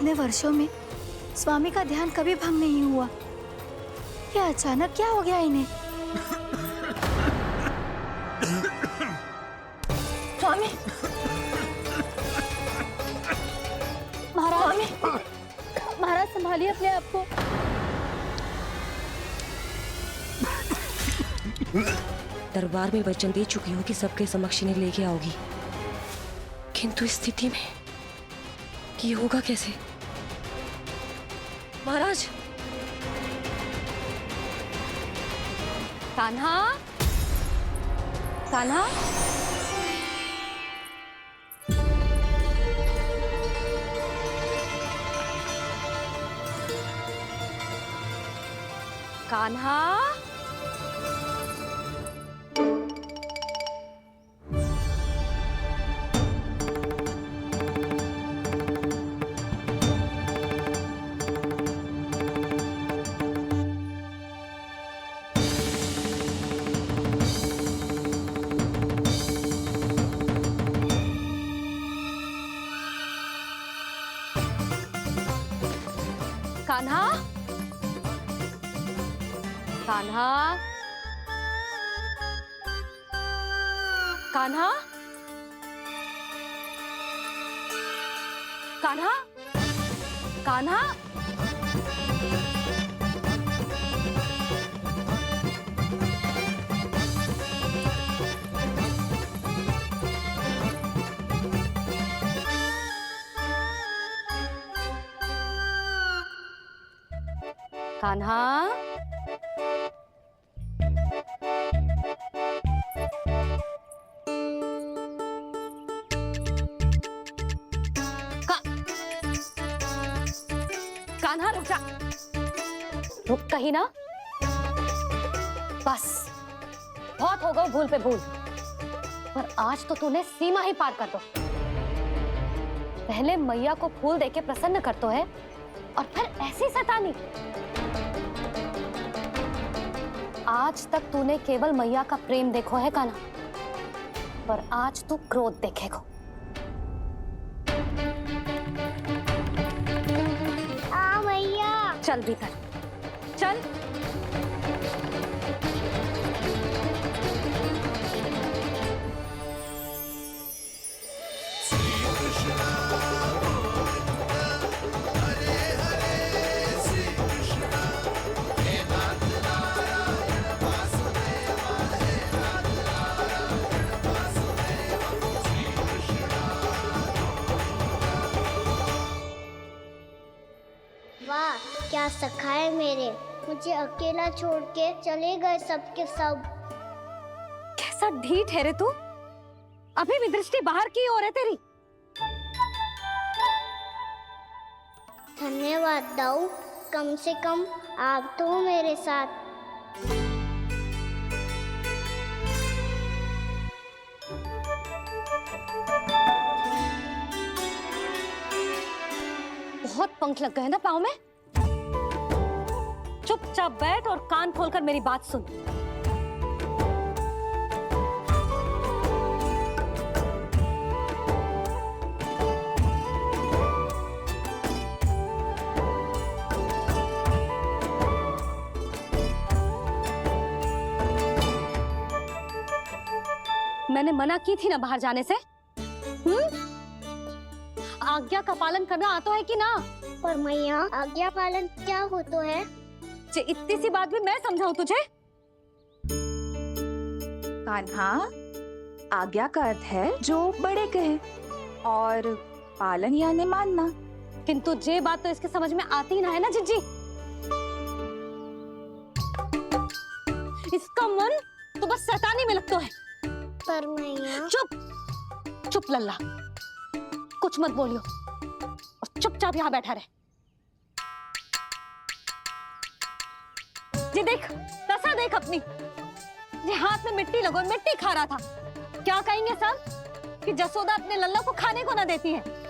इतने वर्षों में स्वामी का ध्यान कभी भंग नहीं हुआ। ये अचानक क्या हो गया इन्हें? स्वामी, महाराज, महाराज संभालिए अपने आप को। दरबार में वचन दे चुकी हूँ कि सबके समक्ष इन्हें लेके आओगी, किंतु इस स्थिति में ये होगा कैसे? महाराज! कान्हा, कान्हा, कान्हा, कान्हा, कान्हा, कान्हा, कान्हा, कान्हा, कान्हा, कान्हा रुक जा, रुक कहीं ना। बस बहुत हो गया भूल पे भूल, पर आज तो तूने सीमा ही पार कर दो। पहले मैया को फूल देके प्रसन्न कर तो है, और फिर ऐसी शैतानी। आज तक तूने केवल मैया का प्रेम देखो है कान्हा, पर आज तू क्रोध देखेगा। चल भीतर चल। वाह, क्या सखा है मेरे, मुझे अकेला छोड़ के चले गए सबके सब। कैसा ढीठ है रे तू, अभी भी दृष्टि बाहर की ओर है तेरी। धन्यवाद दाऊ, कम से कम आप तो मेरे साथ। बहुत पंख लग गए ना पाँव में। चुपचाप बैठ और कान खोलकर मेरी बात सुन। मैंने मना की थी ना बाहर जाने से। आज्ञा का पालन करना आता है कि ना? पर मैया, आज्ञा पालन क्या होता है? इतनी सी बात भी मैं समझाऊं तुझे? कान्हा, आज्ञा का अर्थ है जो बड़े कहे, और पालन यानी मानना। किंतु ये बात तो इसके समझ में आती ना है ना जिज्जी। इसका मन तो बस शैतानी में लगता है। पर मैया। चुप चुप लल्ला, कुछ मत बोलियो और चुपचाप यहाँ बैठा रहे। ये देख, दशा देख अपनी। ये हाथ में मिट्टी लगो, मिट्टी खा रहा था। क्या कहेंगे सब कि जसोदा अपने लल्ला को खाने को ना देती है।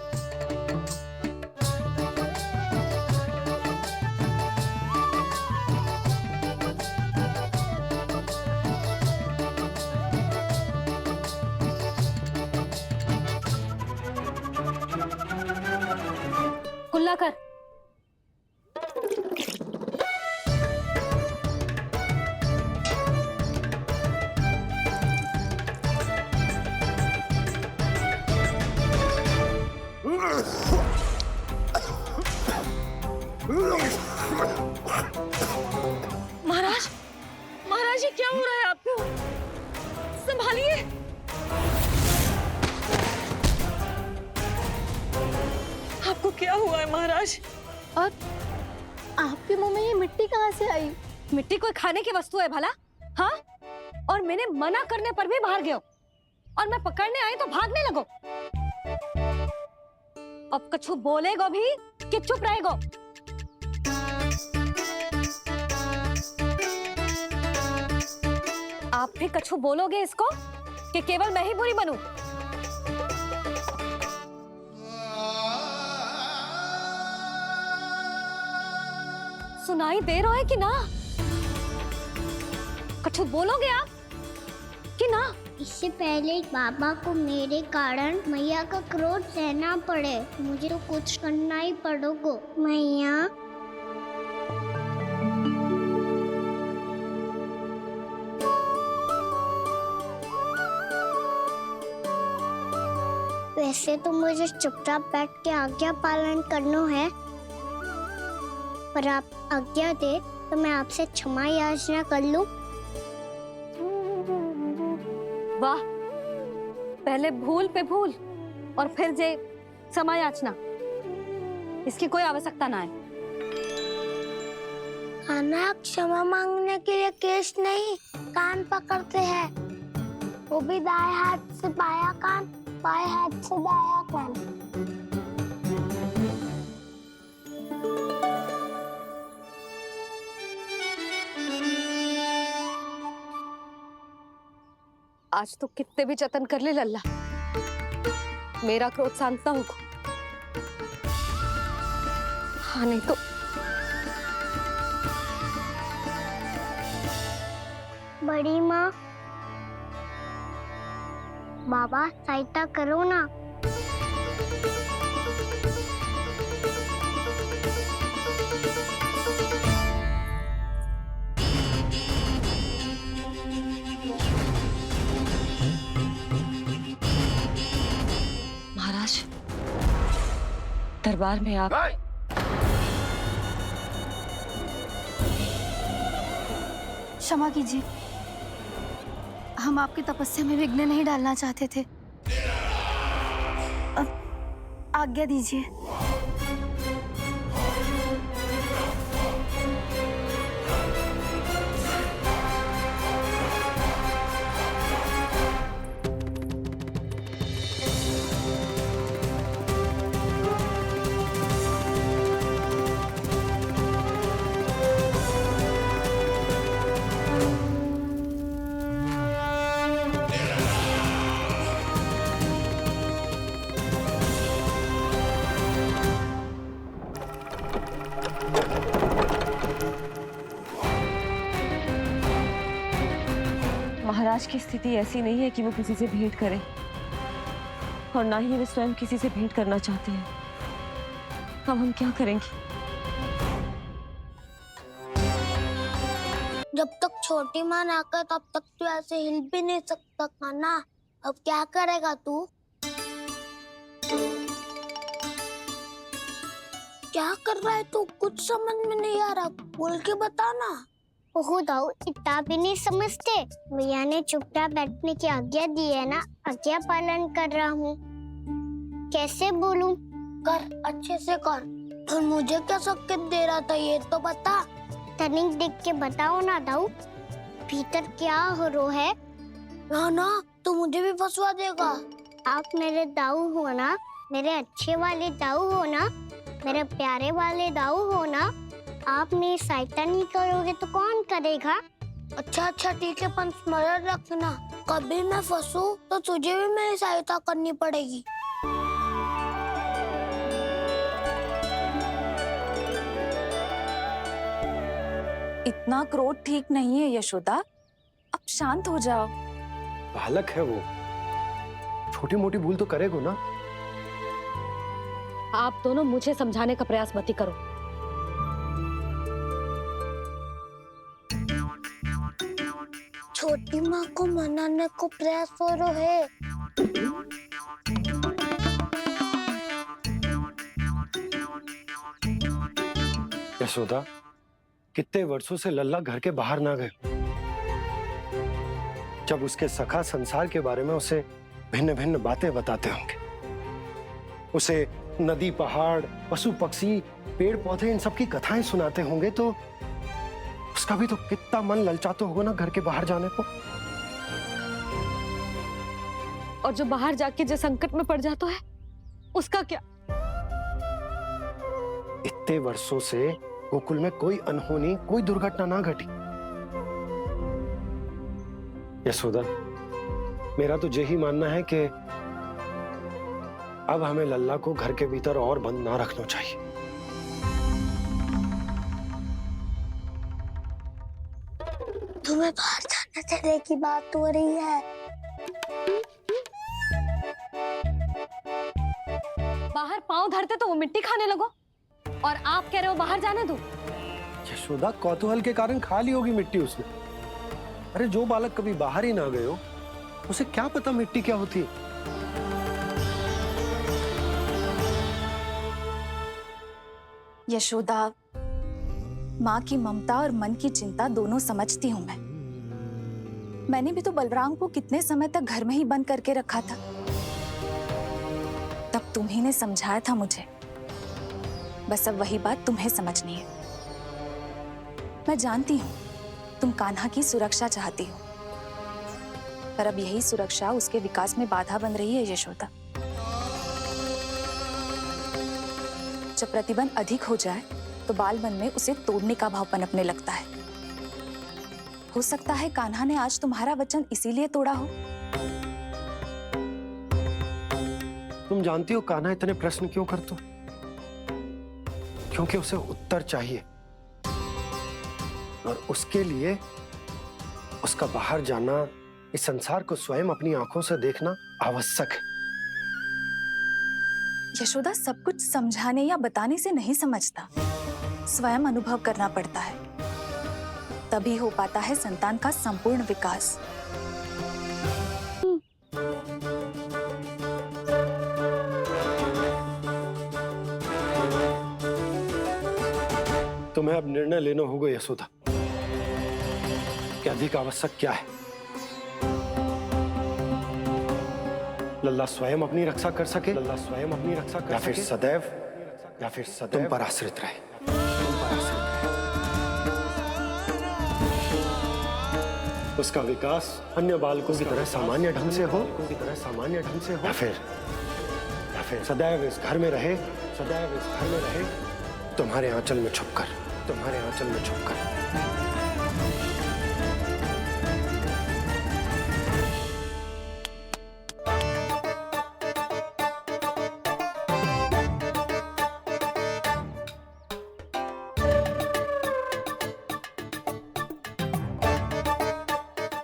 पूजा कर। महाराज, महाराज ये क्या हो रहा है आपको? संभालिए। आपको क्या हुआ है महाराज? और आपके मुंह में ये मिट्टी कहाँ से आई? मिट्टी कोई खाने की वस्तु है भला? हाँ, और मैंने मना करने पर भी बाहर गए हो, और मैं पकड़ने आई तो भागने लगो। अब कछु बोलेगो भी कि चुप रहेगो? आप भी कछु बोलोगे इसको कि केवल मैं ही बुरी बनूं? सुनाई दे रहा है कि ना? कछु बोलोगे आप कि ना? इससे पहले बाबा को मेरे कारण मैया का क्रोध सहना पड़े, मुझे तो कुछ करना ही पड़ेगा। मैया, वैसे तो मुझे चुपचाप बैठ के आज्ञा पालन करना है, पर आप आज्ञा दे तो मैं आपसे क्षमा याचना कर लूं। वाह, पहले भूल पे भूल और फिर जे क्षमा याचना, इसकी कोई आवश्यकता ना है। खाना क्षमा मांगने के लिए केस नहीं, कान पकड़ते हैं, वो भी दाएं हाथ से बायां कान, बाएं हाथ से दायां कान। आज तो कितने भी जतन कर ले लल्ला, मेरा क्रोध शांत ना होगा। हाँ नहीं तो बड़ी माँ, बाबा सहायता करो ना। महाराज, दरबार में आप क्षमा कीजिए, हम आपकी तपस्या में विघ्न नहीं डालना चाहते थे। अब आज्ञा दीजिए। महाराज की स्थिति ऐसी नहीं है कि वो किसी से भेंट करें, और ना ही वे स्वयं किसी से भेंट करना चाहते हैं। अब हम क्या करेंगे? जब तक छोटी माँ ना कर तब तक तू ऐसे हिल भी नहीं सकता था ना। अब क्या करेगा तू? क्या कर रहा है तू? कुछ समझ में नहीं आ रहा, बोल के बता ना। ओहो दाऊ, इतना भी नहीं समझते। भैया ने चुपचाप बैठने की आज्ञा दी है ना, आज्ञा पालन कर रहा हूँ। कैसे बोलूं? कर, अच्छे से कर। और मुझे क्या संकेत दे रहा था ये तो बता। तनिक देख के बताओ ना दाऊ, भीतर क्या हो रहा है? ना ना, तू मुझे भी फंसवा देगा। आप मेरे दाऊ हो ना, मेरे अच्छे वाले दाऊ हो ना, मेरे प्यारे वाले दाऊ हो ना। आप मेरी सहायता नहीं करोगे तो कौन करेगा? अच्छा अच्छा ठीक है, पर स्मरण रखना, कभी मैं फंसू तो तुझे भी मेरी सहायता करनी पड़ेगी। इतना क्रोध ठीक नहीं है यशोदा, अब शांत हो जाओ। बालक है वो, छोटी मोटी भूल तो करेगा ना। आप दोनों मुझे समझाने का प्रयास मत ही करो। छोटी माँ को मनाने को प्रयास हो रहा है। यशोदा, कितने वर्षों से लल्ला घर के बाहर ना गए। जब उसके सखा संसार के बारे में उसे भिन्न भिन्न बातें बताते होंगे, उसे नदी, पहाड़, पशु पक्षी, पेड़ पौधे, इन सब की कथाएं सुनाते होंगे, तो उसका भी तो कितना मन ललचाता होगा ना घर के बाहर जाने को। और जो बाहर जाके जो संकट में पड़ जाता है, उसका क्या? इतने वर्षों से गोकुल में कोई अनहोनी, कोई दुर्घटना ना घटी। यशोदा, मेरा तो यही मानना है कि अब हमें लल्ला को घर के भीतर और बंद ना रखना चाहिए। तुम्हें बाहर जाने देने की बात हो रही है। बाहर पांव धरते तो वो मिट्टी खाने लगो, और आप कह रहे हो बाहर जाने दो। यशोदा, कौतूहल के कारण खा ली होगी मिट्टी उसने। अरे जो बालक कभी बाहर ही ना गए हो, उसे क्या पता मिट्टी क्या होती है। यशोदा, माँ की ममता और मन की चिंता दोनों समझती हूँ मैं। मैंने भी तो बलराम को कितने समय तक घर में ही बंद करके रखा था। तब तुम्ही ने समझाया था मुझे। बस अब वही बात तुम्हें समझनी है। मैं जानती हूँ तुम कान्हा की सुरक्षा चाहती हो, पर अब यही सुरक्षा उसके विकास में बाधा बन रही है यशोदा। जब प्रतिबंध अधिक हो जाए तो बाल मन में उसे तोड़ने का भाव पनपने लगता है। हो सकता है कान्हा ने आज तुम्हारा वचन इसीलिए तोड़ा हो। तुम जानती हो कान्हा इतने प्रश्न क्यों करता? क्योंकि उसे उत्तर चाहिए, और उसके लिए उसका बाहर जाना, इस संसार को स्वयं अपनी आंखों से देखना आवश्यक है। यशोदा, सब कुछ समझाने या बताने से नहीं समझता, स्वयं अनुभव करना पड़ता है। तभी हो पाता है संतान का संपूर्ण विकास। तुम्हें अब निर्णय लेना होगा यशोदा कि अधिक आवश्यक क्या है। लल्ला स्वयं अपनी रक्षा कर सके, लल्ला स्वयं अपनी रक्षा कर सके, या फिर सदैव तुम पर आश्रित रहे। उसका विकास अन्य बालकों की तरह सामान्य ढंग से हो, या फिर सदैव इस घर में रहे, तुम्हारे आंचल में छुपकर।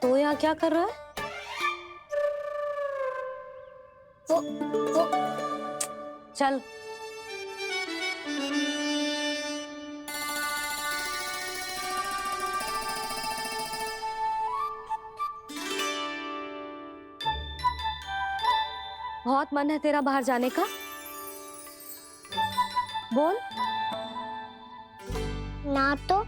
तो यहाँ क्या कर रहा है? वो चल। बहुत मन है तेरा बाहर जाने का? बोल। ना तो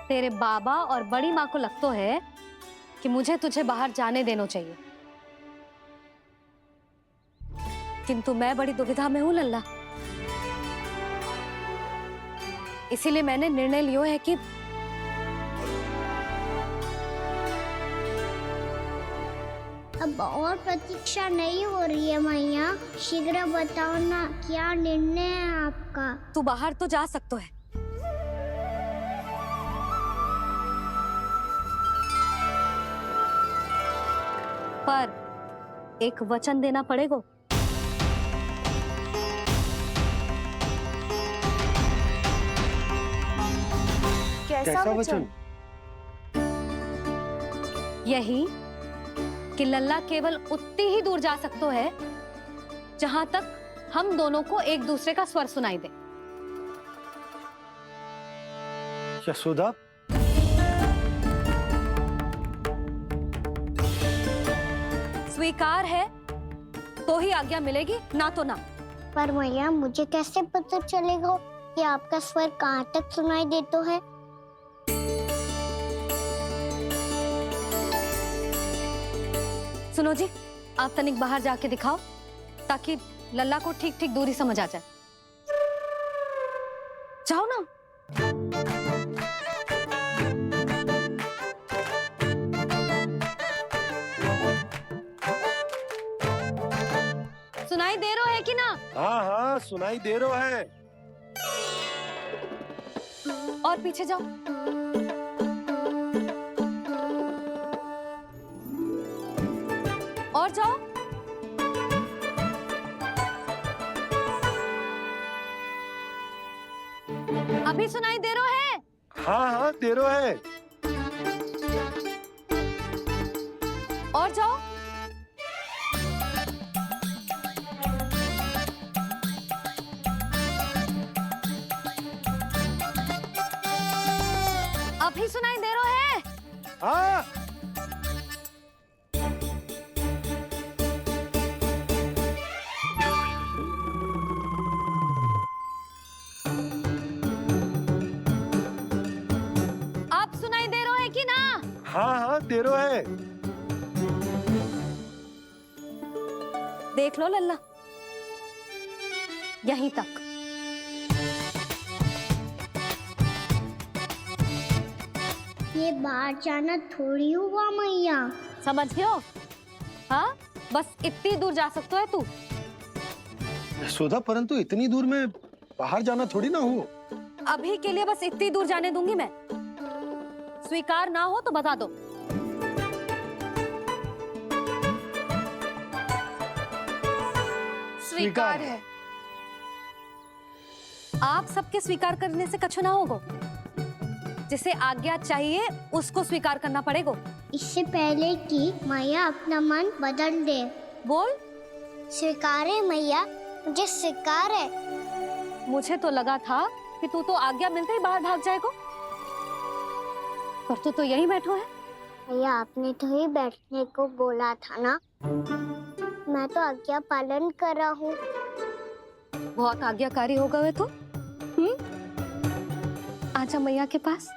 तेरे बाबा और बड़ी माँ को लगता है कि मुझे तुझे बाहर जाने देना चाहिए, किंतु मैं बड़ी दुविधा में हूं लल्ला। इसीलिए मैंने निर्णय लिया है कि अब और प्रतीक्षा नहीं हो रही है मैया। शीघ्र बताओ ना, क्या निर्णय है आपका? तू बाहर तो जा सकता है, पर एक वचन देना पड़ेगा। कैसा वचन? यही कि लल्ला केवल उतनी ही दूर जा सकता है जहां तक हम दोनों को एक दूसरे का स्वर सुनाई दे। यशोदा, स्वीकार है तो ही आज्ञा मिलेगी, ना तो ना। पर मैया मुझे कैसे पता चलेगा कि आपका स्वर कहाँ तक सुनाई देता है? सुनो जी, आप तनिक बाहर जाके दिखाओ ताकि लल्ला को ठीक ठीक दूरी समझ आ जाए। जाओ ना। सुनाई दे रहा है कि ना? हाँ हाँ सुनाई दे रहा है। और पीछे जाओ। और जाओ। अभी सुनाई दे रहा है? हाँ हाँ दे रहा है। और जाओ। अभी सुनाई दे रहा है? हाँ आप सुनाई दे रहा है कि ना? हाँ हाँ दे रहा है। देख लो लल्ला, यहीं तक। ये बाहर जाना थोड़ी हुआ मैया। समझ गए हो? हाँ, बस इतनी दूर जा सकता है तू। यशोदा, परंतु इतनी दूर में बाहर जाना थोड़ी ना हो। अभी के लिए बस इतनी दूर जाने दूंगी मैं। स्वीकार ना हो तो बता दो। स्वीकार है। आप सबके स्वीकार करने से कछु ना होगा। जिसे आज्ञा चाहिए उसको स्वीकार करना पड़ेगा। इससे पहले कि मैया अपना मन बदल दे। बोल। स्वीकार है मैया, मुझे स्वीकार है। मुझे तो लगा था कि तू तो आज्ञा मिलते ही बाहर भाग जाएगा, पर तू तो यहीं बैठो है। भैया आपने तो ही बैठने को बोला था ना, मैं तो आज्ञा पालन कर रहा हूँ। बहुत आज्ञाकारी हो गए तो। आजा मैया के पास।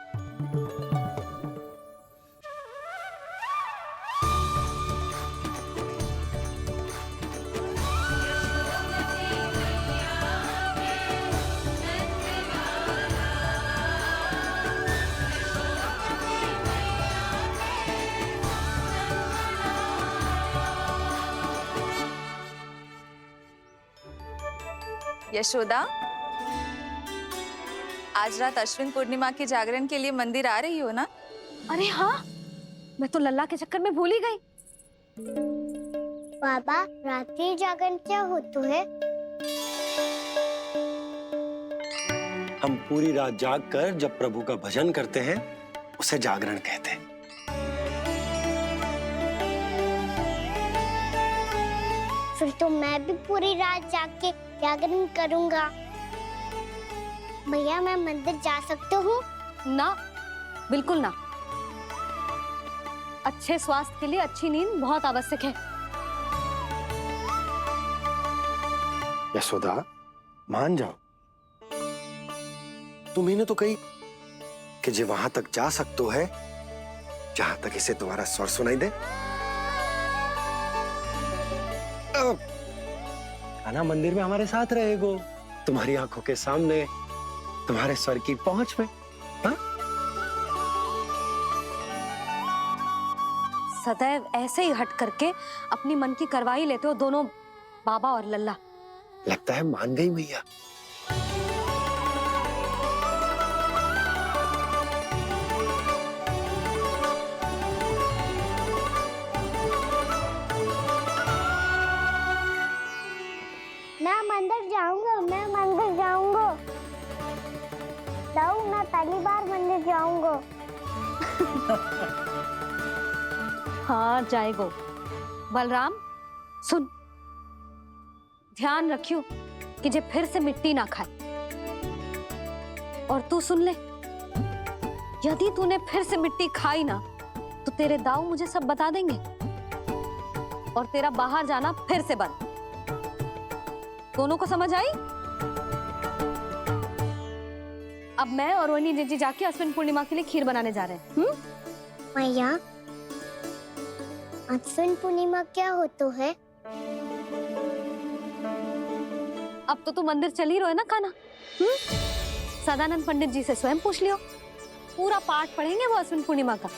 यशोदा, आज रात अश्विन पूर्णिमा के जागरण के लिए मंदिर आ रही हो ना? अरे हाँ, मैं तो लल्ला के चक्कर में भूल ही गई। बाबा, रात्रि जागरण क्या होता है? हम पूरी रात जाग कर जब प्रभु का भजन करते हैं उसे जागरण कहते हैं। फिर तो मैं भी पूरी रात जाग के जागरण करूंगा। भैया मैं मंदिर जा सकती हूँ? ना, बिल्कुल ना। अच्छे स्वास्थ्य के लिए अच्छी नींद बहुत आवश्यक है। यशोदा, मान जाओ। तुम्ही ने तो कही कि जे वहां तक जा सकते है जहां तक इसे तुम्हारा स्वर सुनाई दे। आना मंदिर में हमारे साथ रहेगो, तुम्हारी आंखों के सामने, तुम्हारे स्वर की पहुंच में। हाँ? सदैव ऐसे ही हट करके अपनी मन की करवाई लेते हो दोनों बाबा और लल्ला। लगता है मान गई मैया। मैं मंदिर जाऊंगा, मैं मंदिर जाऊंगा। जाऊं, मैं पहली बार मंदिर जाऊंगा। हाँ जाएगो। बलराम सुन, ध्यान रखियो कि जे फिर से मिट्टी ना खाए। और तू सुन ले, यदि तूने फिर से मिट्टी खाई ना तो तेरे दाऊ मुझे सब बता देंगे और तेरा बाहर जाना फिर से बंद। दोनों को समझ आई? अब मैं और रोहिणी जीजी जाके अश्विन पूर्णिमा के लिए खीर बनाने जा रहे हैं। मैया, अश्विन पूर्णिमा क्या होता है? अब तो तू मंदिर चल ही रहो है ना कान्हा? सदानंद पंडित जी से स्वयं पूछ लियो, पूरा पाठ पढ़ेंगे वो अश्विन पूर्णिमा का।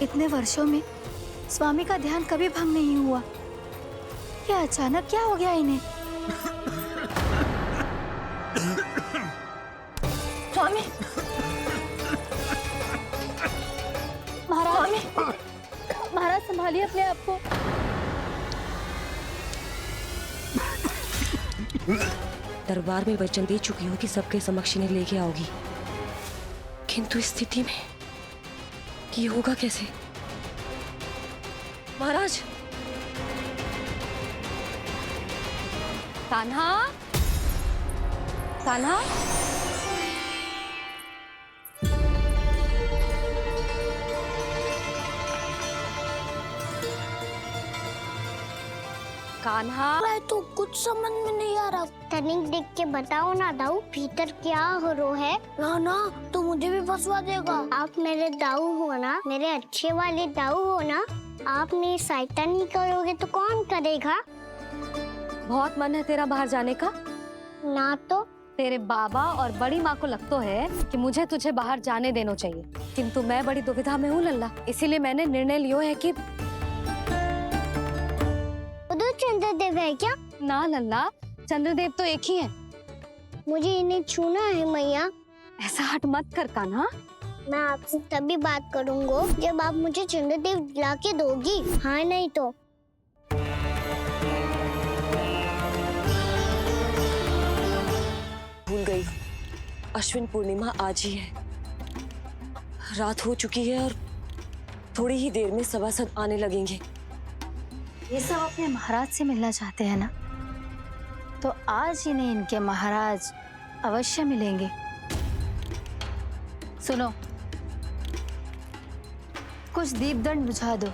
इतने वर्षों में स्वामी का ध्यान कभी भंग नहीं हुआ। क्या अचानक क्या हो गया इन्हें? स्वामी, महाराज, महाराज संभालिए अपने आप को। दरबार में वचन दे चुकी हो कि सबके समक्ष इन्हें लेके आओगी, किंतु इस स्थिति में ये होगा कैसे? महाराज, कान्हा, कान्हा, कान्हा, तो कुछ समझ में नहीं आ रहा। तनिक देख के बताओ ना दाऊ, भीतर क्या हो रहा है? ना ना, तो मुझे भी फंसवा देगा। आप मेरे दाऊ हो ना, मेरे अच्छे वाले दाऊ हो ना। आप मेरी सहायता नहीं करोगे तो कौन करेगा? बहुत मन है तेरा बाहर जाने का? ना तो तेरे बाबा और बड़ी माँ को लगता है कि मुझे तुझे बाहर जाने देना चाहिए, किंतु मैं बड़ी दुविधा में हूँ लल्ला। इसीलिए मैंने निर्णय लिया है कि उधर चंद्रदेव है क्या? ना लल्ला, चंद्रदेव तो एक ही है। मुझे इन्हें छूना है मैया। ऐसा हट मत कर कान्हा। मैं आपसे तभी बात करूँगा जब आप मुझे चंद्रदेव ला के दोगी। हाँ नहीं तो भूल गई, अश्विन पूर्णिमा आज ही है। रात हो चुकी है और थोड़ी ही देर में सभासद आने लगेंगे। ये सब अपने महाराज से मिलना चाहते हैं ना, तो आज इन्हें इनके महाराज अवश्य मिलेंगे। सुनो, कुछ दीपदंड बुझा दो।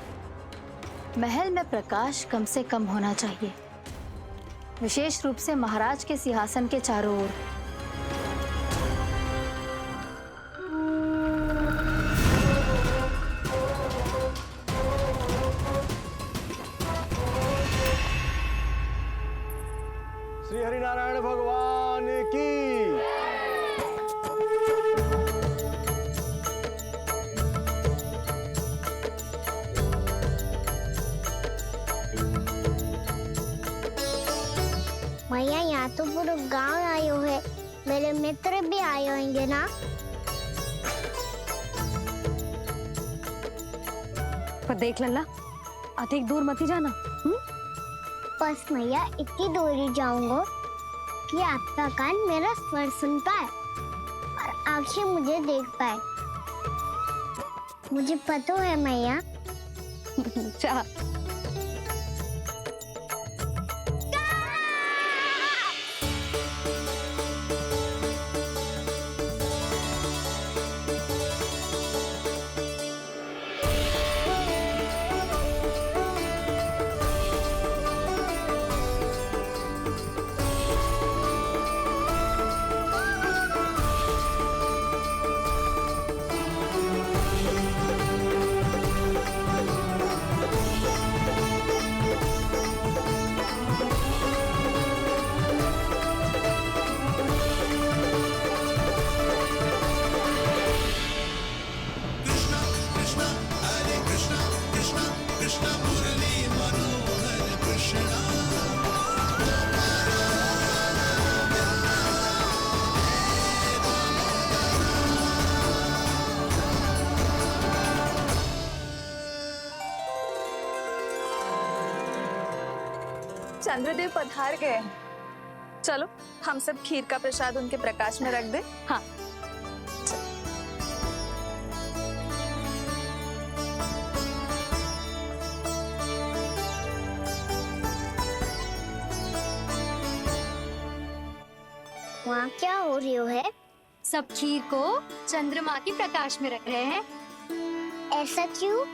महल में प्रकाश कम से कम होना चाहिए, विशेष रूप से महाराज के सिंहासन के चारों ओर। श्री हरिनारायण भगवान की। मैया, यहाँ तो पूरा गांव आयो है। मेरे मित्र भी आए होंगे ना? पर देख लल्ला, अधिक दूर मत ही जाना। बस मैया इतनी दूर ही जाऊंगा कि आपका कान मेरा स्वर सुन पाए और आंखें मुझे देख पाए। मुझे पता है मैया। अच्छा, चंद्रदेव पधार गए हैं। चलो हम सब खीर का प्रसाद उनके प्रकाश में रख दे। हाँ। वहाँ क्या हो रही है? सब खीर को चंद्रमा के प्रकाश में रख रहे हैं। ऐसा क्यों?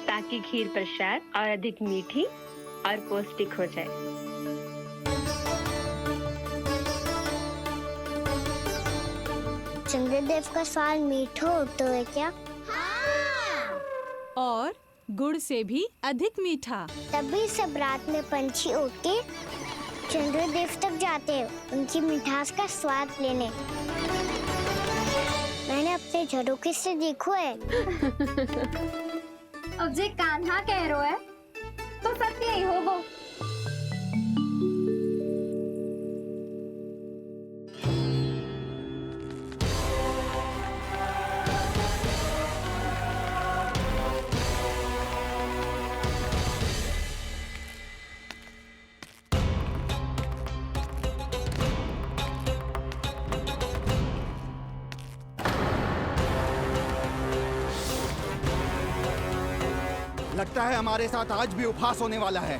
ताकि खीर प्रसाद और अधिक मीठी और पौष्टिक हो जाए। चंद्रदेव का स्वाद मीठा होता है क्या? और गुड़ से भी अधिक मीठा। तभी सब रात में पंछी उड़ के चंद्रदेव तक जाते हैं उनकी मिठास का स्वाद लेने। मैंने अपने झरोखे से देखो है। अब जे कान्हा कह रहा है तो सत्य ही हो वो। लगता है हमारे साथ आज भी उपहास होने वाला है।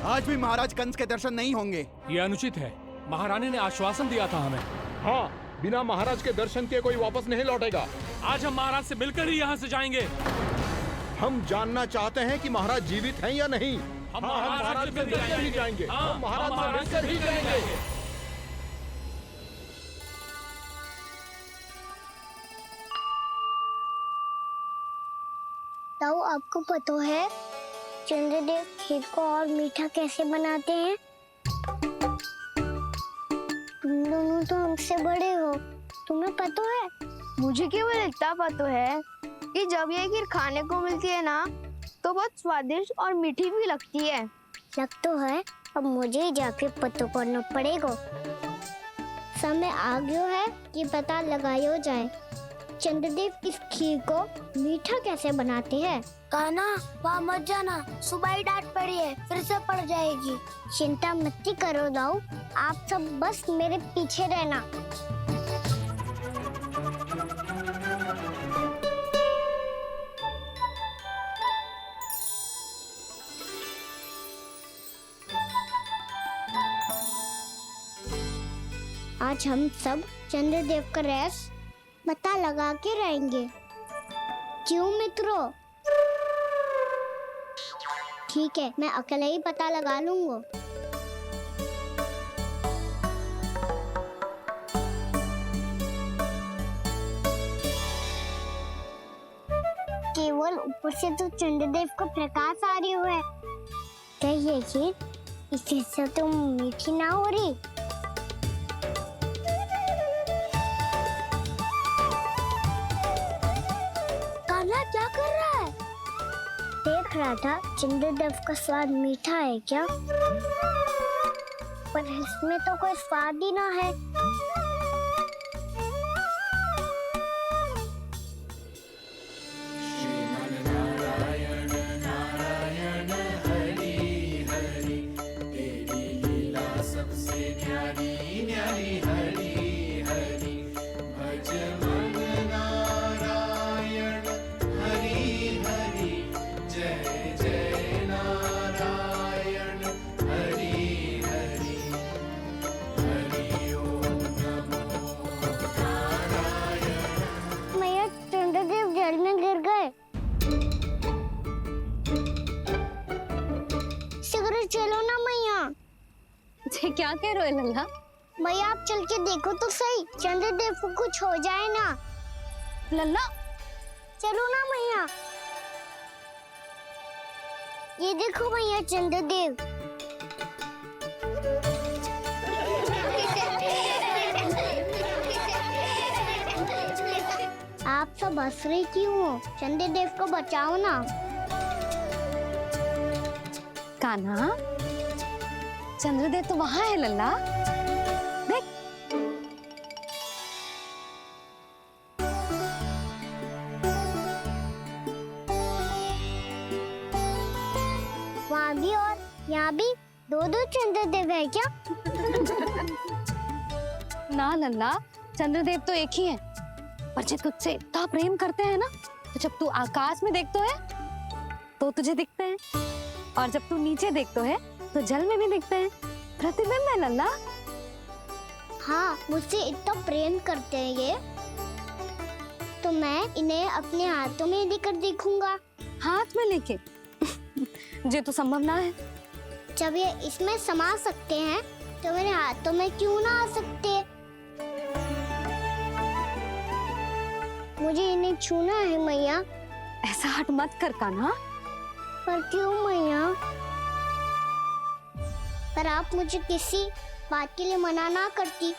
आज भी महाराज कंस के दर्शन नहीं होंगे। ये अनुचित है। महारानी ने आश्वासन दिया था हमें। हाँ, बिना महाराज के दर्शन के कोई वापस नहीं लौटेगा। आज हम महाराज से मिलकर ही यहाँ से जाएंगे। हम जानना चाहते हैं कि महाराज जीवित हैं या नहीं। हम महाराज से मिलकर ही जाएंगे। हम महाराज से मिलकर ही जाएंगे। ताऊ, आपको पता है चंद्रदेव खीर को और मीठा कैसे बनाते हैं? तुम दोनों तो हमसे बड़े हो, तुम्हें पता है? मुझे केवल इतना पता है कि जब ये खीर खाने को मिलती है ना तो बहुत स्वादिष्ट और मीठी भी लगती है। लग तो है, अब मुझे ही जाके पता करना पड़ेगा। समय आ गया है कि पता लगाया जाए चंद्रदेव इस खीर को मीठा कैसे बनाते हैं। कान्हा, वहाँ मत जाना, सुबह ही डांट पड़ी है, फिर से पड़ जाएगी। चिंता मत करो दाऊ, आप सब बस मेरे पीछे रहना। आज हम सब चंद्रदेव का रहस्य पता लगा के रहेंगे। क्यों मित्रों? ठीक है, मैं अकेले ही पता लगा लूंगा। केवल ऊपर से तो चंद्रदेव को प्रकाश आ रही है। क्या ये खीर इससे तो मीठी ना हो रही? क्या कर रहा है? देख रहा था चंद्रदेव का स्वाद मीठा है क्या, पर इसमें तो कोई स्वाद ही ना है। चलो ना मैया। क्या कह रहे हो लल्ला? मैया आप चल के देखो तो सही, चंद्रदेव को कुछ हो जाए ना। लल्ला चलो ना मैया। ये देखो मैया चंद्रदेव। आप सब हंस रहे क्यों हो? चंद्रदेव को बचाओ ना। कान्हा, चंद्रदेव तो वहां है लल्ला, देख। वहाँ भी और यहाँ भी दो चंद्रदेव है क्या? ना लल्ला, चंद्रदेव तो एक ही है। पर जब तुझसे इतना प्रेम करते हैं ना, तो जब तू आकाश में देखतो है तो तुझे दिखते हैं, और जब तू नीचे देखतो है तो जल में भी दिखते हैं। प्रतिबिंब है लल्ला। हाँ, मुझसे इतना प्रेम करते हैं ये, तो मैं इन्हें अपने हाथों में लेकर देखूंगा। हाथ में लेके? ये तो संभव ना है। जब ये इसमें समा सकते हैं तो मेरे हाथों में क्यों ना आ सकते? मुझे इन्हें छूना है मैया। ऐसा हट मत कर कान्हा। पर क्यों मैया? पर आप मुझे किसी बात के लिए मना ना करती,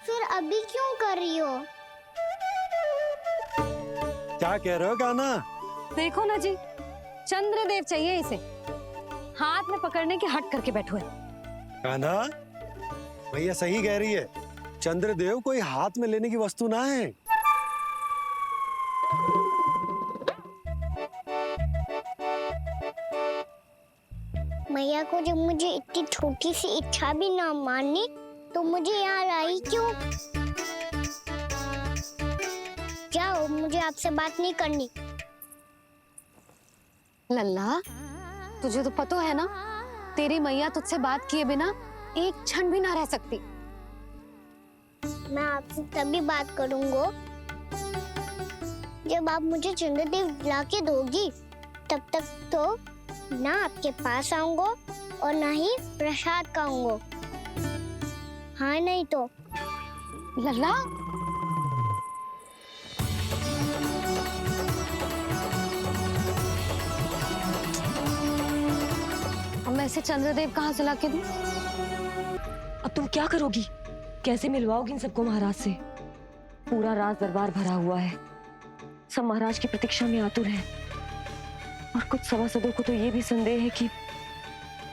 फिर अभी क्यों कर रही हो? क्या कह रहे हो कान्हा? देखो ना जी, चंद्रदेव चाहिए इसे। हाथ में पकड़ने के हट करके बैठो है। कान्हा, भैया सही कह रही है। चंद्रदेव कोई हाथ में लेने की वस्तु ना है। मैया को जब मुझे इतनी छोटी सी इच्छा भी ना माननी, तो मुझे यहाँ लाई क्यों? जाओ, मुझे आपसे बात नहीं करनी। लल्ला, तुझे तो पता है ना, तेरी मैया तुझसे बात किए बिना एक क्षण भी ना रह सकती। मैं आपसे तभी बात करूंगा जब आप मुझे चंद्रदेव ला के दोगी। तब तक तो ना आपके पास आऊंगा और ना ही प्रसाद खाऊंगा। हाँ, नहीं तो। लल्ला, अब मैं इसे चंद्रदेव कहाँ से लाके दूं? अब तुम क्या करोगी? कैसे मिलवाओगी इन सबको महाराज से? पूरा राज दरबार भरा हुआ है, सब महाराज की प्रतीक्षा में आतुर है। और कुछ सभासदों को तो ये भी संदेह है कि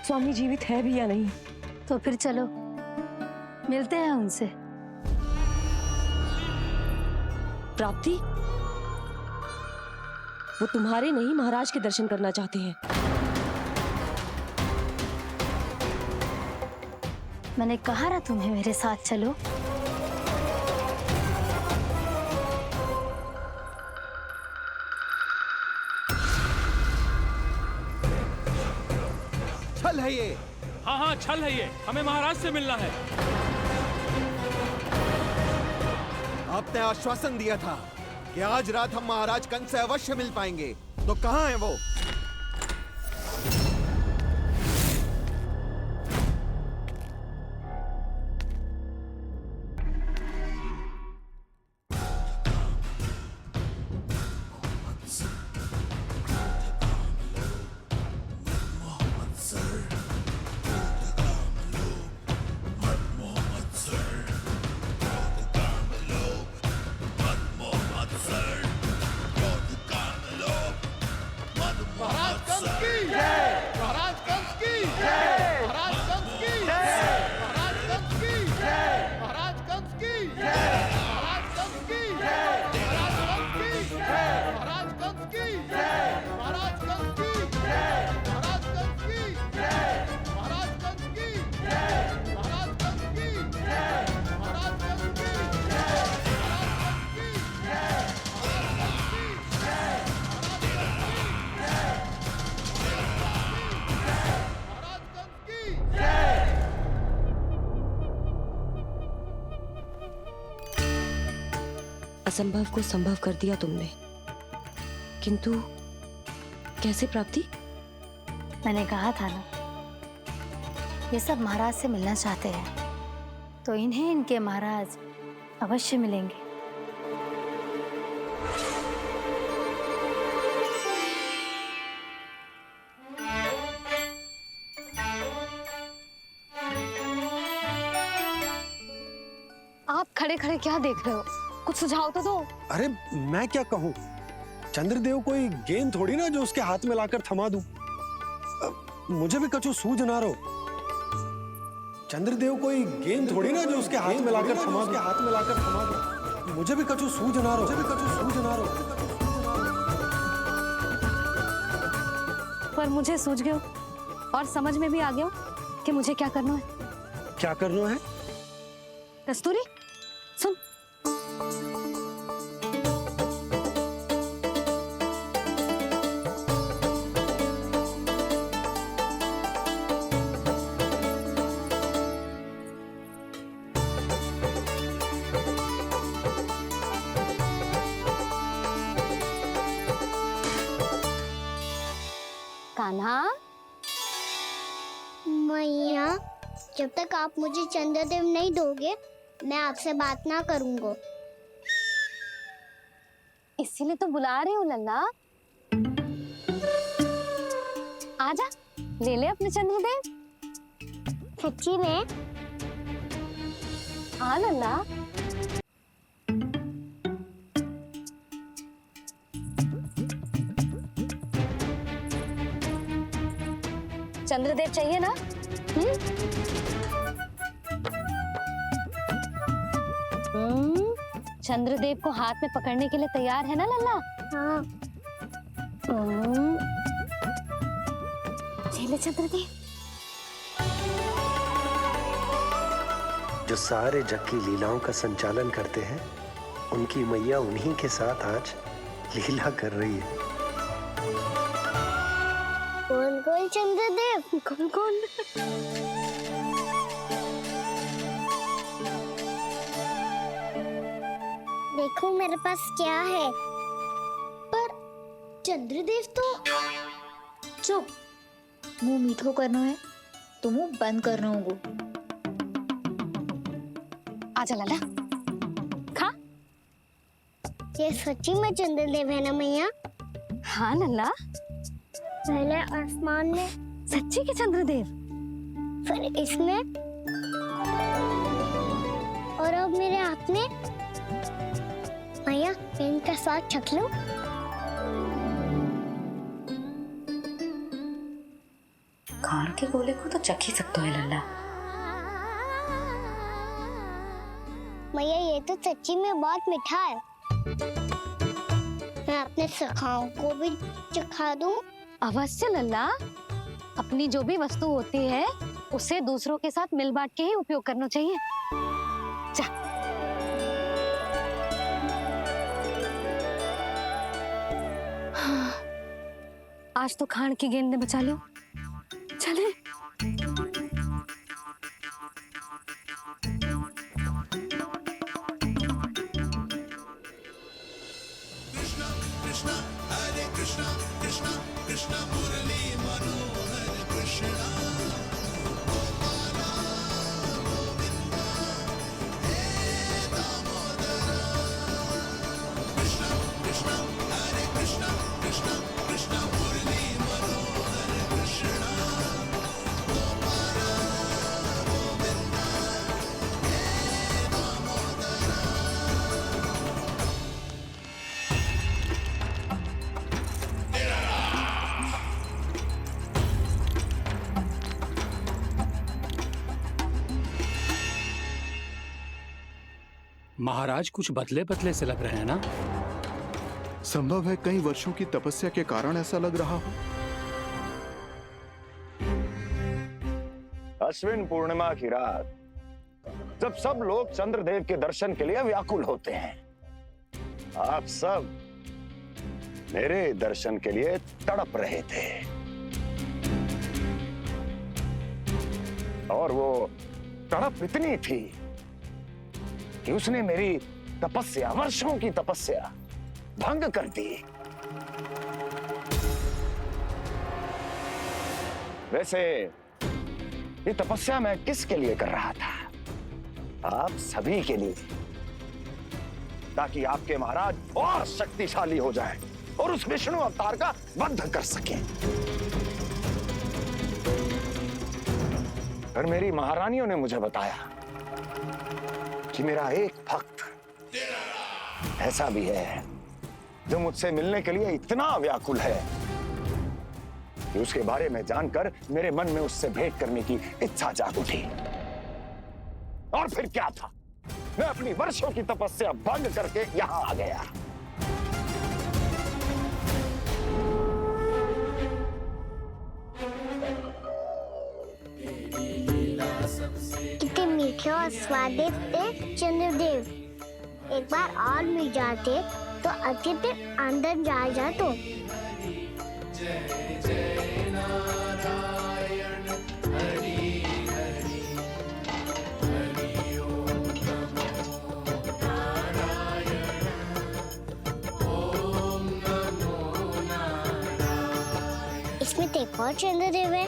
स्वामी जीवित है भी या नहीं। तो फिर चलो मिलते हैं उनसे। प्राप्ति, वो तुम्हारे नहीं महाराज के दर्शन करना चाहते हैं। मैंने कहा ना तुम्हें मेरे साथ चलो। छल है ये। हाँ हाँ, छल है ये। हमें महाराज से मिलना है। आपने आश्वासन दिया था कि आज रात हम महाराज कंस से अवश्य मिल पाएंगे, तो कहाँ है वो? असंभव को संभव कर दिया तुमने, किंतु कैसे प्राप्ति? मैंने कहा था ना, ये सब महाराज से मिलना चाहते हैं, तो इन्हें इनके महाराज अवश्य मिलेंगे। आप खड़े खड़े क्या देख रहे हो? कुछ सुझाव तो दो। अरे मैं क्या कहूँ, चंद्रदेव कोई गेंद थोड़ी ना जो उसके हाथ में लाकर थमा दूं। मुझे भी कछु सूझ ना रहो। चंद्रदेव कोई गेंद थोड़ी ना जो उसके हाथ में लाकर थमा दूं। मुझे भी कछु सूझ ना रहो। पर मुझे सूझ गयो और समझ में भी आ गया कि मुझे क्या करना है। क्या करना है? कस्तूरी सुन, कान्हा। मैया, जब तक आप मुझे चंद्रदेव नहीं दोगे मैं आपसे बात ना करूंगा। इसीलिए तो बुला रही हूँ लल्ला। आजा, ले ले अपने चंद्रदेव। सच्ची में? हाँ लल्ला। चंद्रदेव चाहिए ना? चंद्रदेव को हाथ में पकड़ने के लिए तैयार है ना लल्ला? हाँ। ले चंद्रदेव। जो सारे जग की लीलाओं का संचालन करते हैं, उनकी मैया उन्हीं के साथ आज लीला कर रही है। कौन कौन चंद्रदेव? कौन कौन? देखो मेरे पास क्या है। पर चंद्रदेव तो चुप, मुंह मीठो करना है तो मुंह बंद करना होगा। आजा लल्ला, खा। ये सच्ची में चंद्रदेव है ना मैया? हाँ लल्ला, पहले आसमान में सच्ची के चंद्रदेव, फिर इसमें, और अब मेरे हाथ में। मैया, इनका स्वाद चख लो। खान के गोले को तो चख ही सकते हो लल्ला। मैया, ये तो सच्ची में बहुत मीठा है। मैं अपने सखाओं को भी चखा दूं? अवश्य लल्ला, अपनी जो भी वस्तु होती है उसे दूसरों के साथ मिल बांट के ही उपयोग करना चाहिए। जा। आज तो खान की गेंद ने बचा लो। चले। महाराज कुछ बदले बदले से लग रहे हैं ना? संभव है कई वर्षों की तपस्या के कारण ऐसा लग रहा हो। अश्विन पूर्णिमा की रात, जब सब लोग चंद्रदेव के दर्शन के लिए व्याकुल होते हैं, आप सब मेरे दर्शन के लिए तड़प रहे थे। और वो तड़प इतनी थी कि उसने मेरी तपस्या, वर्षों की तपस्या भंग कर दी। वैसे ये तपस्या मैं किसके लिए कर रहा था? आप सभी के लिए, ताकि आपके महाराज और शक्तिशाली हो जाएं और उस विष्णु अवतार का वध कर सकें। पर मेरी महारानियों ने मुझे बताया कि मेरा एक भक्त ऐसा भी है जो मुझसे मिलने के लिए इतना व्याकुल है कि उसके बारे में जानकर मेरे मन में उससे भेंट करने की इच्छा जाग उठी। और फिर क्या था, मैं अपनी वर्षों की तपस्या भंग करके यहां आ गया। मीठे और स्वादिष्ट थे चंद्रदेव। एक बार और मिल जाते तो अच्छे दिन अंदर जा जातो। इसमें तो एक और चंद्रदेव है।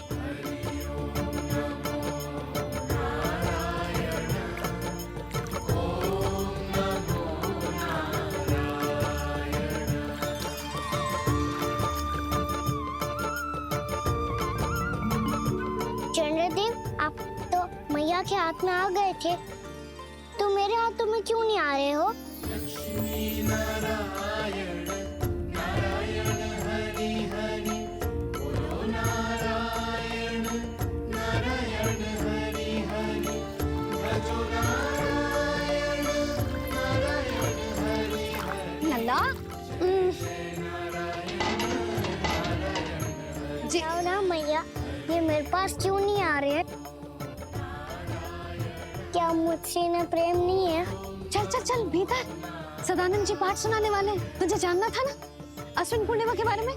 चंद्रदेव, आप तो मैया के हाथ में आ गए थे, तो मेरे हाथों में क्यों नहीं आ रहे हो? लल्ला जी ना मैया, ये मेरे पास क्यों नहीं आ रहे हैं? क्या मुझसे इन्हें प्रेम नहीं है? चल चल चल भीतर, सदानंद जी पाठ सुनाने वाले हैं। तुझे जानना था ना अश्विन पूर्णिमा के बारे में?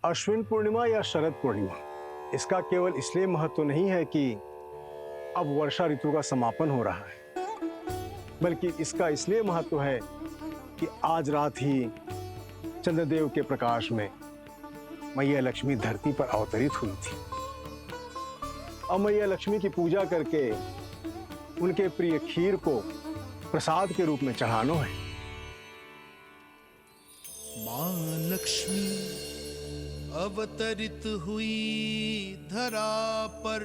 अश्विन पूर्णिमा या शरद पूर्णिमा, इसका केवल इसलिए महत्व नहीं है कि अब वर्षा ऋतु का समापन हो रहा है, बल्कि इसका इसलिए महत्व है कि आज रात ही चंद्रदेव के प्रकाश में मैया लक्ष्मी धरती पर अवतरित हुई थी। अब मैया लक्ष्मी की पूजा करके उनके प्रिय खीर को प्रसाद के रूप में चढ़ाना है। मां लक्ष्मी अवतरित हुई धरा पर,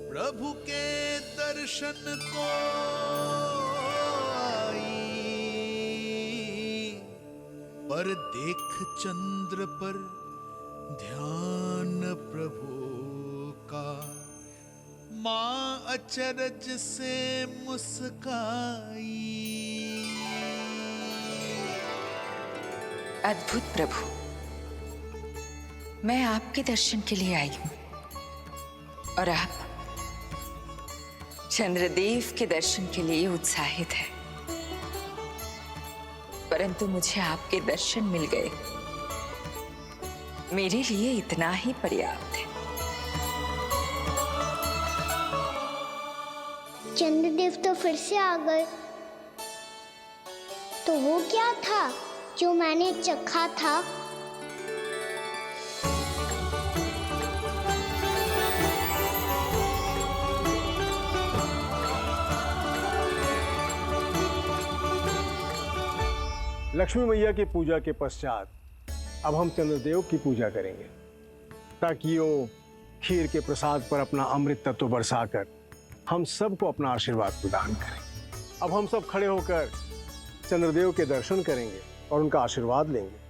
प्रभु के दर्शन को आई, पर देख चंद्र पर ध्यान प्रभु का, मां अचरज से मुस्काई। अद्भुत प्रभु, मैं आपके दर्शन के लिए आई हूं और आप चंद्रदेव के दर्शन के लिए उत्साहित है, परंतु मुझे आपके दर्शन मिल गए, मेरे लिए इतना ही पर्याप्त है। चंद्रदेव तो फिर से आ गए, तो वो क्या था जो मैंने चखा था? लक्ष्मी मैया की पूजा के पश्चात अब हम चंद्रदेव की पूजा करेंगे, ताकि वो खीर के प्रसाद पर अपना अमृत तत्व बरसाकर हम सबको अपना आशीर्वाद प्रदान करें। अब हम सब खड़े होकर चंद्रदेव के दर्शन करेंगे और उनका आशीर्वाद लेंगे।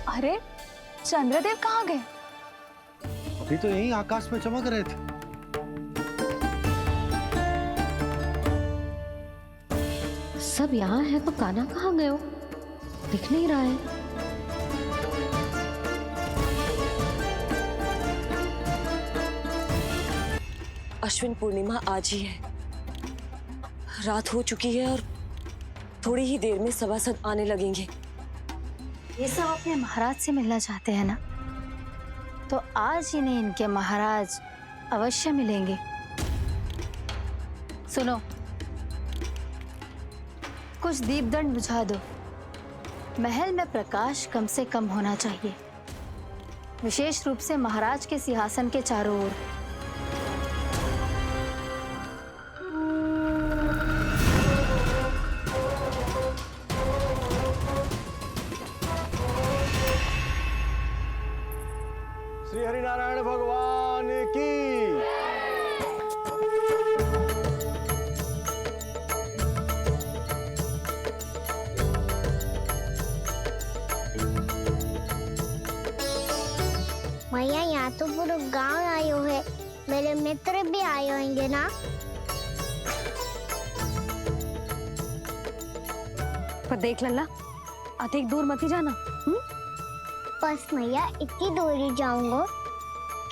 अरे चंद्रदेव कहाँ गए? अभी तो यही आकाश में चमक रहे थे। सब यहाँ है तो कान्हा कहाँ गए हो? दिख नहीं रहा है। अश्विन पूर्णिमा आज ही है, रात हो चुकी है और थोड़ी ही देर में सभासद आने लगेंगे। ये सब अपने महाराज से मिलना चाहते हैं ना, तो आज इन्हें इनके महाराज अवश्य मिलेंगे। सुनो, कुछ दीपदंड बुझा दो। महल में प्रकाश कम से कम होना चाहिए, विशेष रूप से महाराज के सिंहासन के चारों ओर। श्री हरिनारायण भगवान की। आए हुए, मेरे मित्र भी आए होंगे ना? पर देख लल्ला, अधिक दूर मत ही जाना। बस मैया इतनी दूर ही जाऊंगा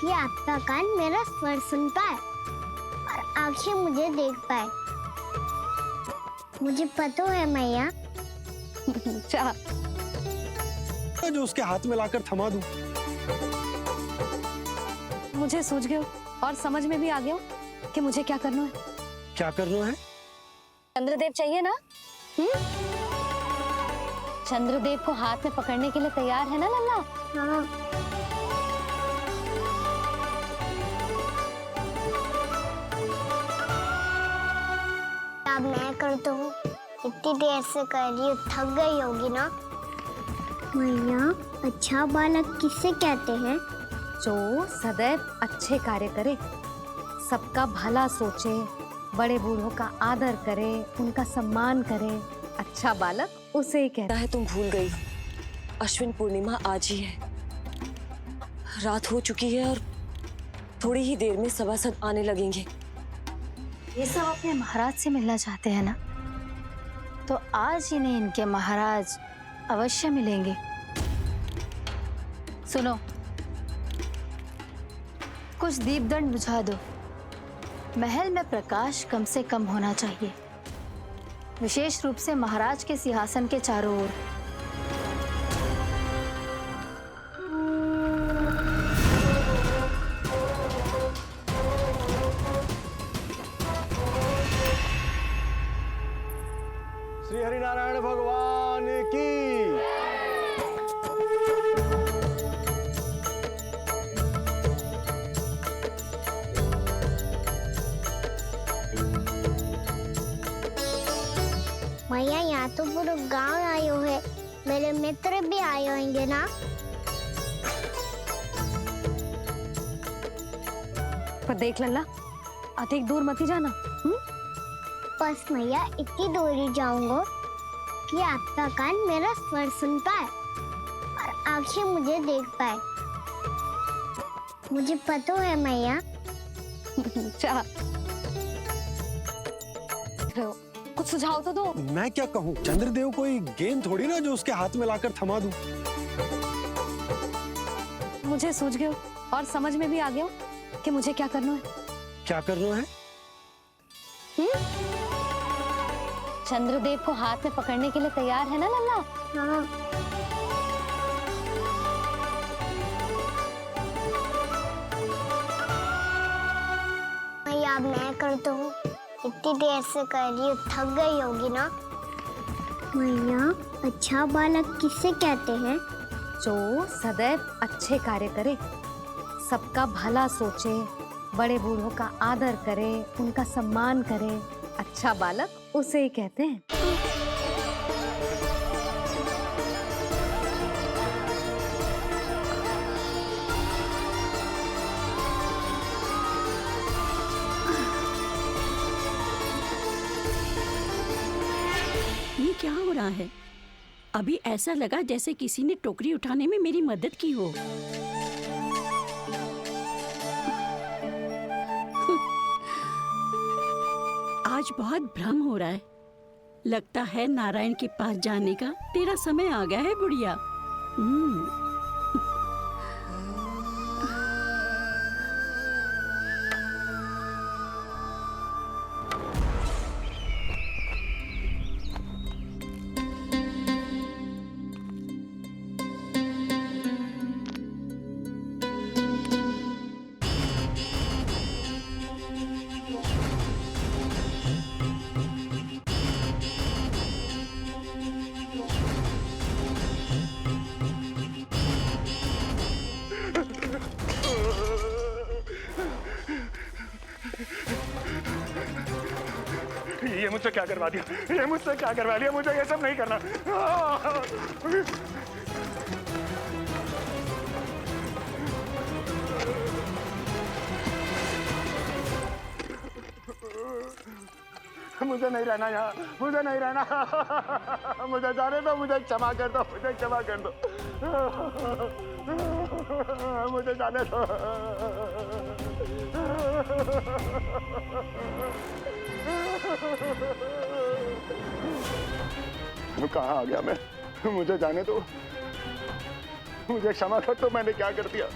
कि आपका कान मेरा स्वर सुन पाए और आंखें मुझे देख पाए। मुझे पता है मैया। चाह जो उसके हाथ में लाकर थमा दूं। मुझे सूझ गयो और समझ में भी आ गया कि मुझे क्या करना है। क्या करना है? चंद्रदेव चाहिए ना? चंद्रदेव को हाथ में पकड़ने के लिए तैयार है ना लल्ला? हाँ। अब मैं करता हूँ, इतनी देर से कर रही हूँ, थक गई होगी ना? मैया, अच्छा बालक किसे कहते हैं? जो सदैव अच्छे कार्य करे, सबका भला सोचे, बड़े बूढ़ों का आदर करे, उनका सम्मान करे, अच्छा बालक उसे ही कहता है। तुम भूल गई, अश्विन पूर्णिमा आज ही है। रात हो चुकी है और थोड़ी ही देर में सभासद आने लगेंगे। ये सब अपने महाराज से मिलना चाहते हैं ना, तो आज इन्हें इनके महाराज अवश्य मिलेंगे। सुनो, कुछ दीपदंड बुझा दो। महल में प्रकाश कम से कम होना चाहिए, विशेष रूप से महाराज के सिंहासन के चारों ओर। श्री हरिनारायण भगवान की। मैया, यहाँ तो पूरा गांव आए हुए, मेरे मित्र भी आए होंगे ना? पर देख लल्ला, अधिक दूर मत ही जाना। बस मैया इतनी दूर ही जाऊंगा कि आपका कान मेरा स्वर सुन पाए और आंखें मुझे देख पाए। मुझे पता है मैया। चाह कुछ सुझाव तो दो। मैं क्या कहूँ, चंद्रदेव कोई गेंद थोड़ी ना जो उसके हाथ में लाकर थमा दूं। मुझे सूझ गयो और समझ में भी आ गया कि मुझे क्या करना है। क्या करना है? चंद्रदेव को हाथ में पकड़ने के लिए तैयार है ना लल्ला? हाँ। मैया, अब मैं करता हूँ, इतनी देर से कर रही हूँ, थक गई होगी ना? मैया, अच्छा बालक किसे कहते हैं? जो सदैव अच्छे कार्य करे, सबका भला सोचे, बड़े बूढ़ों का आदर करे, उनका सम्मान करे, अच्छा बालक उसे ही कहते हैं। ये क्या हो रहा है? अभी ऐसा लगा जैसे किसी ने टोकरी उठाने में मेरी मदद की हो। आज बहुत भ्रम हो रहा है। लगता है नारायण के पास जाने का तेरा समय आ गया है बुढ़िया। ये मुझसे क्या करवा दिया? ये मुझसे क्या करवा लिया? मुझे ये सब नहीं करना। मुझे नहीं रहना यहाँ, मुझे नहीं रहना। मुझे जाने दो, मुझे क्षमा कर दो, मुझे क्षमा कर दो, मुझे जाने दो। कहाँ आ गया मैं? मुझे जाने दो, मुझे क्षमा कर दो, मैंने क्या कर दिया?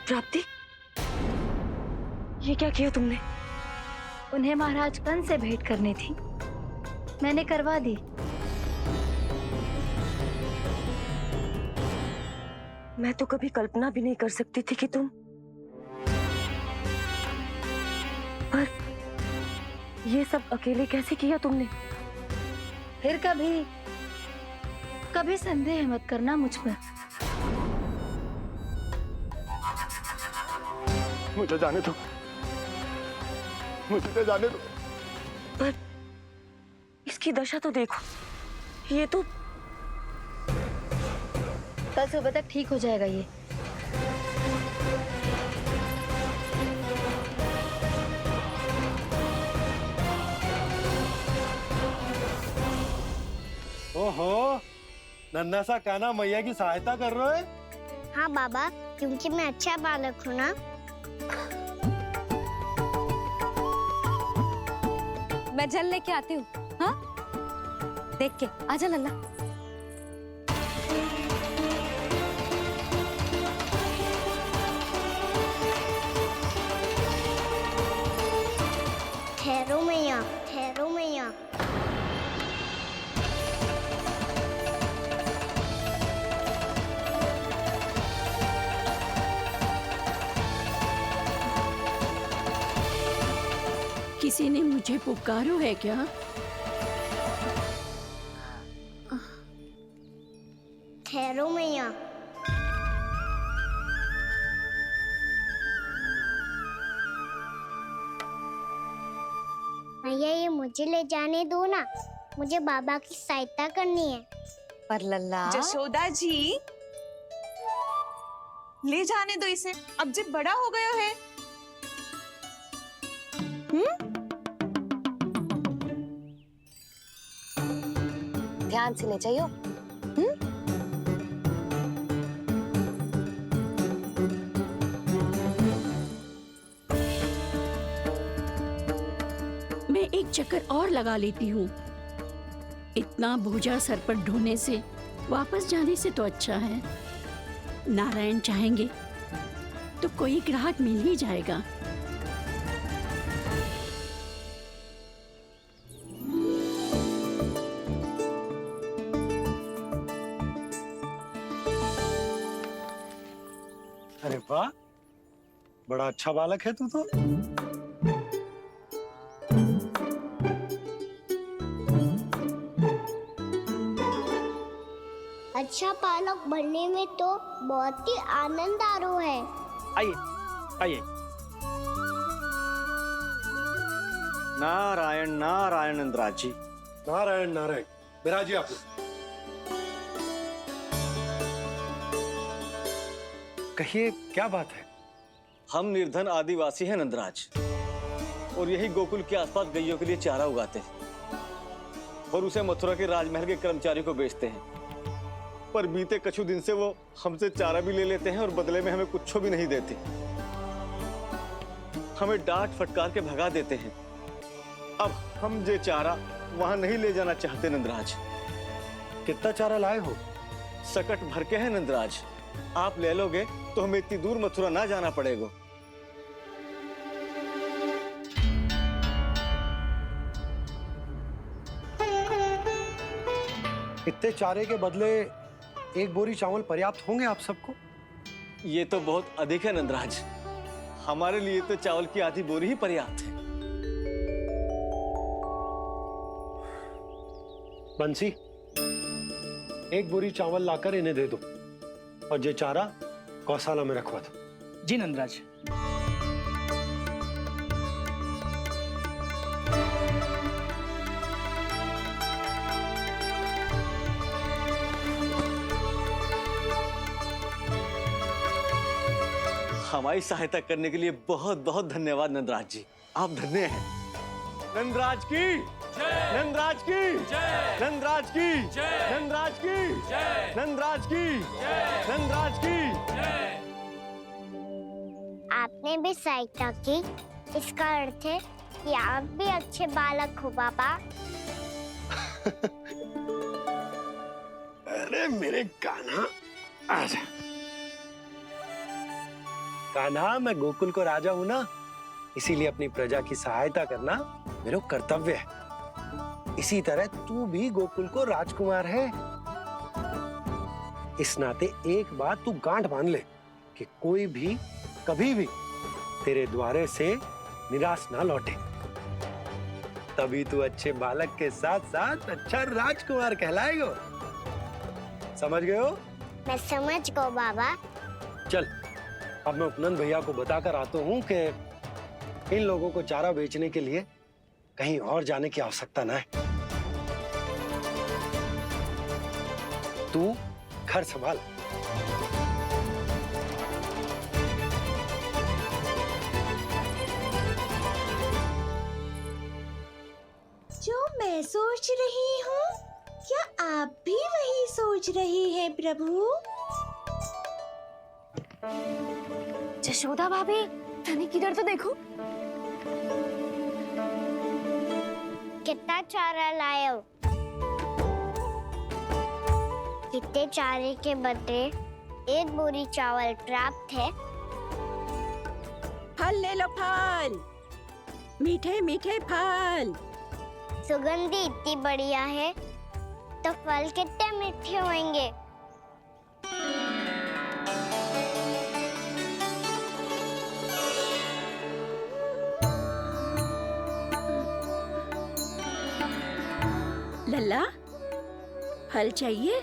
प्राप्ति, ये क्या किया तुमने? उन्हें महाराज कंस से भेंट करनी थी, मैंने करवा दी। मैं तो कभी कल्पना भी नहीं कर सकती थी कि तुम, पर ये सब अकेले कैसे किया तुमने? फिर कभी संदेह मत करना मुझ पर। मुझे जाने दो, मुझे जाने दो। पर इसकी दशा तो देखो, ये तो कल सुबह तक ठीक हो जाएगा ये। ओहो, नन्हा सा कान्हा मैया की सहायता कर रहे हो? हाँ बाबा, क्योंकि मैं अच्छा बालक हूँ ना। मैं जल लेके आती हूँ। हाँ, देख के आजा लल्ला। ठहरो मैया, ठहरो मैया। किसी ने मुझे पुकारो है क्या? ठहरो मैया। मैया, ये मुझे ले जाने दो ना, मुझे बाबा की सहायता करनी है। पर लल्ला, जशोदा जी, ले जाने दो इसे, अब जब बड़ा हो गया है। ध्यान से ले जाइयो। मैं एक चक्कर और लगा लेती हूँ। इतना बोझा सर पर ढोने से वापस जाने से तो अच्छा है। नारायण चाहेंगे तो कोई ग्राहक मिल ही जाएगा। अरे वाह, बड़ा अच्छा बालक है तू तो। अच्छा बालक बनने में तो बहुत ही आनंद आ रहा है। आइए, आइए। नारायण नारायण नंदराज जी। नारायण नारायण। बिराजिए आप। कहिए, क्या बात है? हम निर्धन आदिवासी हैं नंदराज, और यही गोकुल के आसपास गैयों के लिए चारा उगाते हैं और उसे मथुरा के राजमहल के कर्मचारियों को बेचते हैं। पर बीते कुछ दिन से वो हमसे चारा भी ले लेते हैं और बदले में हमें कुछ भी नहीं देते। हमें डांट फटकार के भगा देते हैं। अब हम ये चारा वहां नहीं ले जाना चाहते नंदराज। कितना चारा लाए हो? सकट भर के है नंदराज। आप ले लोगे तो हमें इतनी दूर मथुरा ना जाना पड़ेगा। इतने चारे के बदले एक बोरी चावल पर्याप्त होंगे आप सबको? ये तो बहुत अधिक है नंदराज। हमारे लिए तो चावल की आधी बोरी ही पर्याप्त है। बंसी, एक बोरी चावल लाकर इन्हें दे दो और ये चारा गौशाला में रखवा दो। जी नंदराज। हमारी सहायता करने के लिए बहुत बहुत धन्यवाद नंदराज जी। आप धन्य हैं। नंदराज की जय, नंदराज की जय, नंदराज की जय, नंदराज की जय, नंदराज की जय, नंदराज की जय। आपने भी सहायता की, इसका अर्थ है कि आप भी अच्छे बालक हो पापा। अरे मेरे कान्हा, आजा। कान्हा, मैं गोकुल को राजा हूं ना, इसीलिए अपनी प्रजा की सहायता करना मेरा कर्तव्य है। इसी तरह तू भी गोकुल को राजकुमार है। इस नाते एक बात तू गांठ बांध ले कि कोई भी कभी भी तेरे द्वारे से निराश ना लौटे। तभी तू अच्छे बालक के साथ साथ अच्छा राजकुमार कहलाएगा। समझ गए हो? मैं समझ गया बाबा। चल, अब मैं उपनंद भैया को बताकर आता हूँ कि इन लोगों को चारा बेचने के लिए कहीं और जाने की आवश्यकता ना है। तू घर संभाल। जो मैं सोच रही हूँ, क्या आप भी वही सोच रही हैं प्रभु? जशोदा भाभी, तनिक किधर तो देखो। कितना चारा लाए हो? कितने चारे के बदले एक बोरी चावल प्राप्त है। फल ले लो, फल, मीठे मीठे फल। सुगंधी इतनी बढ़िया है तो फल कितने मीठे होंगे। लल्ला, फल चाहिए?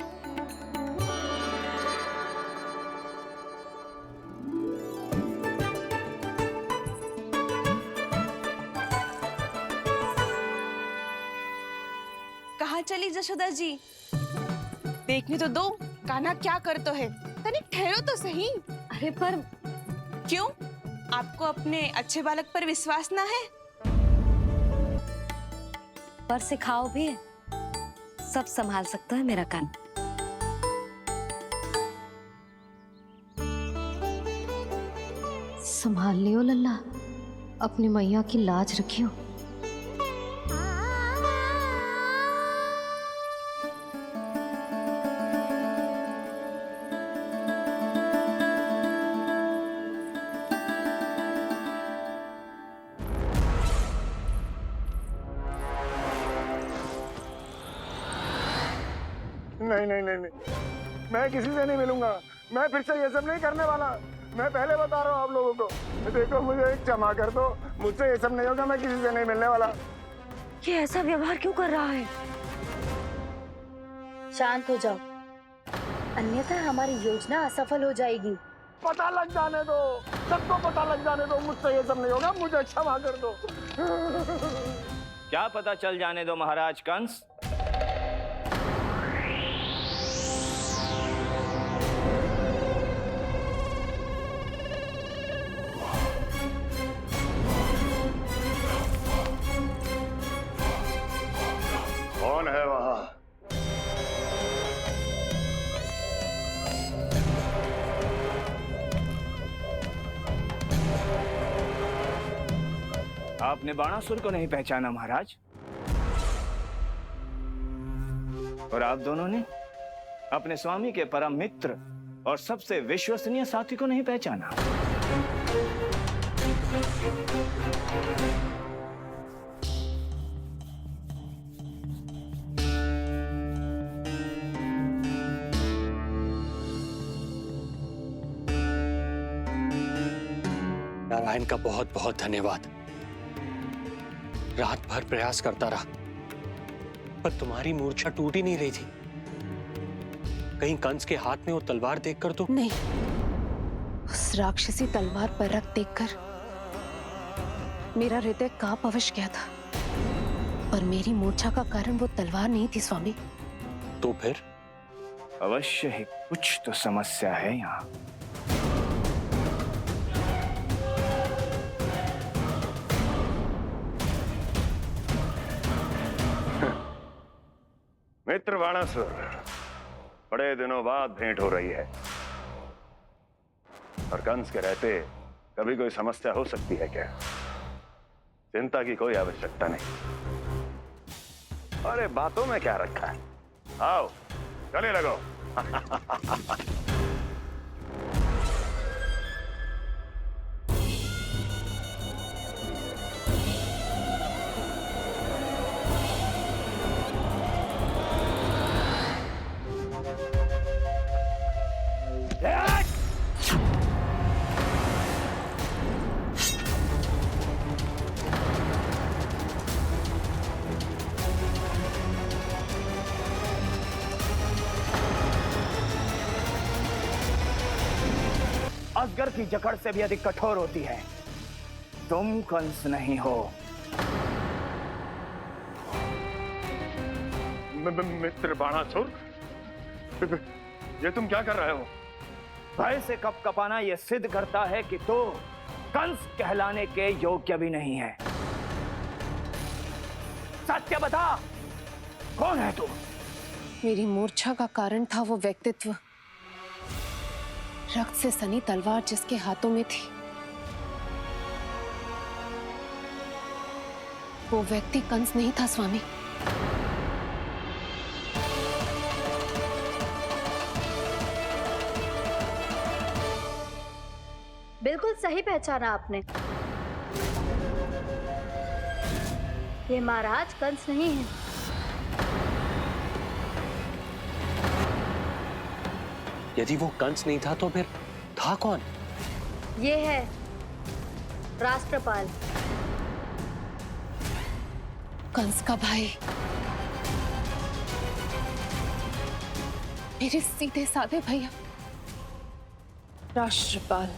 कहाँ चली जशोदा जी? देखने तो दो, कान्हा क्या करता है। तनिक ठहरो तो सही। अरे पर क्यों? आपको अपने अच्छे बालक पर विश्वास ना है? पर सिखाओ भी है, सब संभाल सकता है मेरा कान। संभाल लियो लल्ला, अपनी मैया की लाज रखियो। नहीं नहीं नहीं नहीं, मैं किसी से नहीं मिलूंगा। मैं फिर से ये सब नहीं करने वाला। मैं पहले बता रहा हूँ आप लोगों को। देखो, मुझे एक क्षमा कर दो, मुझसे ये सब नहीं होगा। मैं किसी से नहीं मिलने वाला। ये ऐसा व्यवहार क्यों कर रहा है? शांत हो जाओ, अन्यथा हमारी योजना असफल हो जाएगी। पता लग जाने दो, सबको पता लग जाने दो, मुझसे ये सब नहीं होगा। मुझे क्षमा कर दो। क्या पता चल जाने दो महाराज कंस? कौन है वहां? आपने बाणासुर को नहीं पहचाना महाराज? और आप दोनों ने अपने स्वामी के परम मित्र और सबसे विश्वसनीय साथी को नहीं पहचाना? नारायण का बहुत बहुत धन्यवाद। रात भर प्रयास करता रहा, पर तुम्हारी मूर्छा टूट ही नहीं रही थी। कहीं कंस के हाथ में वो तलवार देखकर तो नहीं, उस राक्षसी तलवार पर रख देखकर मेरा हृदय कांप अवश्य गया था, पर मेरी मूर्छा का कारण वो तलवार नहीं थी स्वामी। तो फिर? अवश्य ही कुछ तो समस्या है यहाँ। मित्र बाणासुर, बड़े दिनों बाद भेंट हो रही है और कंस के रहते कभी कोई समस्या हो सकती है क्या? चिंता की कोई आवश्यकता नहीं। अरे बातों में क्या रखा है? आओ गले लगो। अजगर की जकड़ से भी अधिक कठोर होती है। तुम कंस नहीं हो। मित्र बाणासुर, ये तुम क्या कर रहे हो? भय से कपकपाना यह सिद्ध करता है कि तू कंस कहलाने के योग्य भी नहीं है। सत्य बता, कौन है तू? मेरी मूर्छा का कारण था वो व्यक्तित्व, रक्त से सनी तलवार जिसके हाथों में थी। वो व्यक्ति कंस नहीं था स्वामी। बिल्कुल सही पहचाना आपने। ये महाराज कंस नहीं है। यदि वो कंस नहीं था तो फिर था कौन? ये है राष्ट्रपाल, कंस का भाई, मेरे सीधे साधे भैया राष्ट्रपाल।